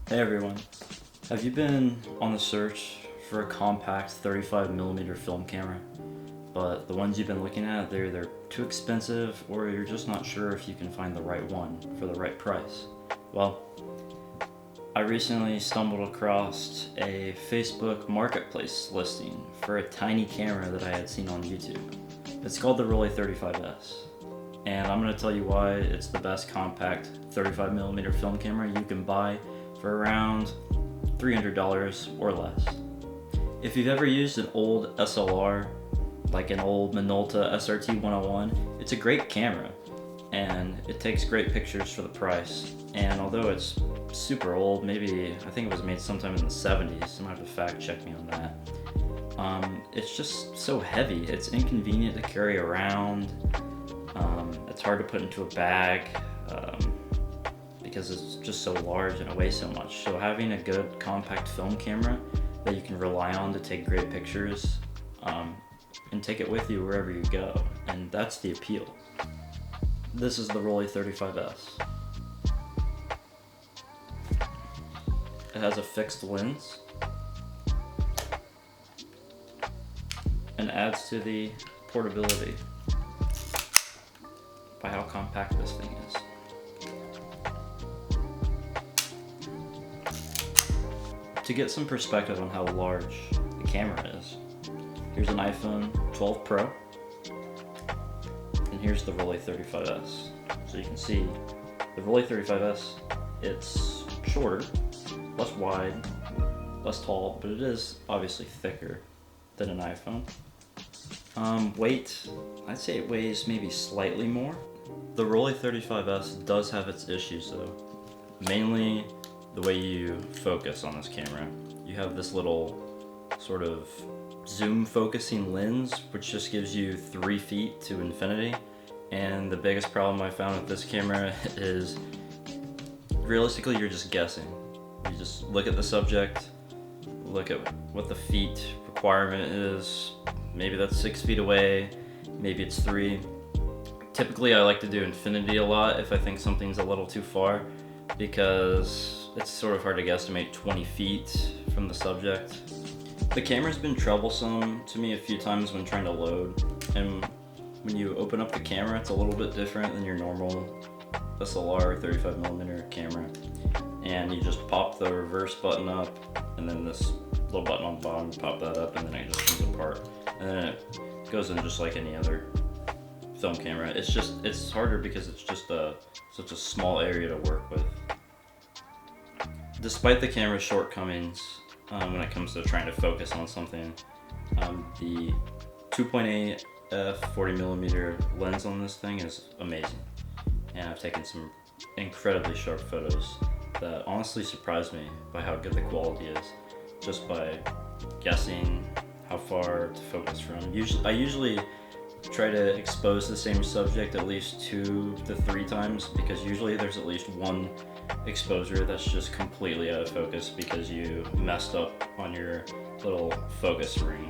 Hey everyone, have you been on the search for a compact 35mm film camera, but the ones you've been looking at, they're either too expensive or you're just not sure if you can find the right one for the right price? Well, I recently stumbled across a Facebook marketplace listing for a tiny camera that I had seen on YouTube. It's called the Rollei 35S. And I'm going to tell you why it's the best compact 35mm film camera you can buy for around $300 or less. If you've ever used an old SLR, like an old Minolta SRT 101, it's a great camera and it takes great pictures for the price. And although it's super old, maybe I think it was made sometime in the 70s, you might have to fact check me on that. It's just so heavy, it's inconvenient to carry around. It's hard to put into a bag because it's just so large and it weighs so much. So having a good compact film camera that you can rely on to take great pictures and take it with you wherever you go, and that's the appeal. This is the Rollei 35S. It has a fixed lens and adds to the portability by how compact this thing is. To get some perspective on how large the camera is, here's an iPhone 12 Pro, and here's the Rollei 35S. So you can see the Rollei 35S, it's shorter, less wide, less tall, but it is obviously thicker than an iPhone. Weight, I'd say it weighs maybe slightly more. The Rollei 35S does have its issues though, mainly the way you focus on this camera. You have this little sort of zoom focusing lens, which just gives you 3 feet to infinity. And the biggest problem I found with this camera is realistically you're just guessing. You just look at the subject, look at what the feet requirement is. Maybe that's 6 feet away, maybe it's 3. Typically I like to do infinity a lot if I think something's a little too far, because it's sort of hard to guesstimate 20 feet from the subject. The camera's been troublesome to me a few times when trying to load, and when you open up the camera it's a little bit different than your normal SLR 35mm camera, and you just pop the reverse button up and then this little button on the bottom, you pop that up and then it just comes apart, and then it goes in just like any other film camera. It's harder because it's just such a small area to work with. Despite the camera's shortcomings when it comes to trying to focus on something, the 2.8 f40mm lens on this thing is amazing, and I've taken some incredibly sharp photos that honestly surprised me by how good the quality is, just by guessing how far to focus from. I usually try to expose the same subject at least 2 to 3 times, because usually there's at least one exposure that's just completely out of focus because you messed up on your little focus ring.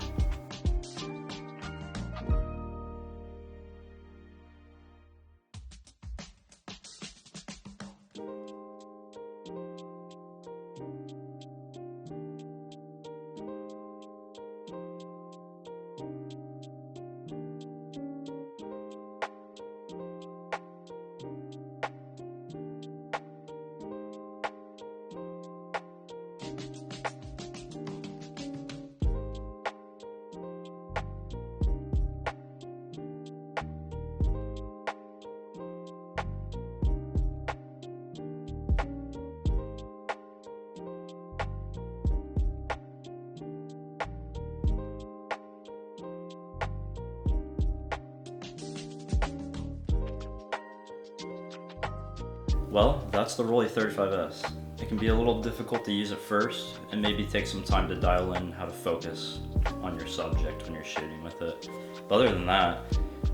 Well, that's the Rollei 35S. It can be a little difficult to use at first, and maybe take some time to dial in how to focus on your subject when you're shooting with it. But other than that,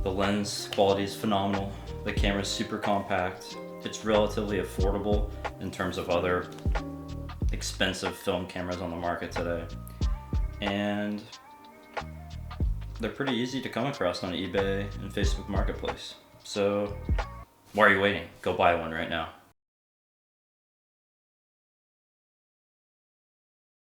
the lens quality is phenomenal. The camera's super compact. It's relatively affordable in terms of other expensive film cameras on the market today. And they're pretty easy to come across on eBay and Facebook Marketplace. So why are you waiting? Go buy one right now.